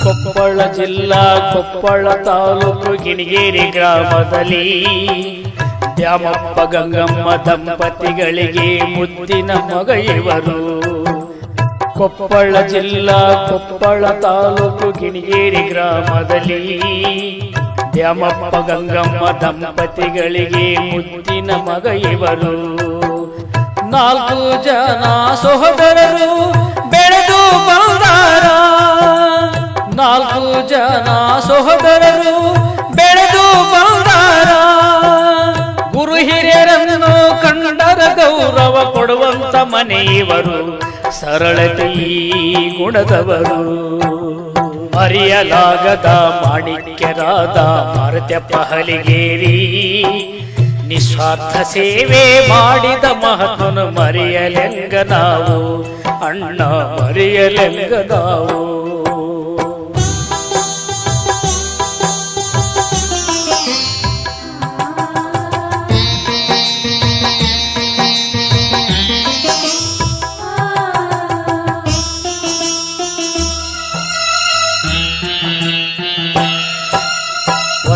ಕೊಪ್ಪಳ ಜಿಲ್ಲಾ ಕೊಪ್ಪಳ ತಾಲೂಕು ಗಿಣಿಗೇರಿ ಗ್ರಾಮದಲ್ಲಿ ದ್ಯಾಮಪ್ಪ ಗಂಗಮ್ಮ ದಂಪತಿಗಳಿಗೆ ಮುದ್ದಿನ ಮಗ ಇವರು. ಕೊಪ್ಪಳ ಜಿಲ್ಲಾ ಕೊಪ್ಪಳ ತಾಲೂಕು ಗಿಣಿಗೇರಿ ಗ್ರಾಮದಲ್ಲಿ ದ್ಯಾಮಪ್ಪ ಗಂಗಮ್ಮ ದಂಪತಿಗಳಿಗೆ ಮುದ್ದಿನ ಮಗ ಇವರು. 4 ಜನ ಸಹೋದರರು ಬೆಳೆದು ಬಂದಾರ. 4 ಜನ ಸಹೋದರರು ಬೆಳೆದು ಬಂದಾರ. ಗುರು ಹಿರಿಯರನ್ನು ಕಂಡರ ಗೌರವ ಕೊಡುವಂತ ಮನೆ ಇವರು. ಸರಳತೆ ಗುಣದವರು. ಮರೆಯಲಾಗದ ಮಾಣಿಕ್ಯರಾದ ಮಾರುತ್ಯಪ್ಪ ಹಲಿಗೇರಿ ನಿಸ್ವಾರ್ಥ ಸೇವೆ ಮಾಡಿದ ಮಹತ್ವನು ಮರೆಯಲೆಂಗ ನಾವು, ಅಣ್ಣ ಮರೆಯಲೆಂಗ ನಾವು.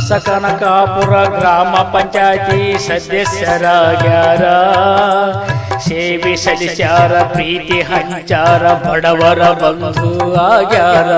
ಹೊಸಕನಕಾಪುರ ಗ್ರಾಮ ಪಂಚಾಯತಿ ಸದಸ್ಯರಾಗ್ಯಾರ. ಸೇವೆ ಸಲ್ಲಿಸ್ಯಾರ, ಪ್ರೀತಿ ಹಂಚಾರ, ಬಡವರ ಬಂಧು ಆಗ್ಯಾರ.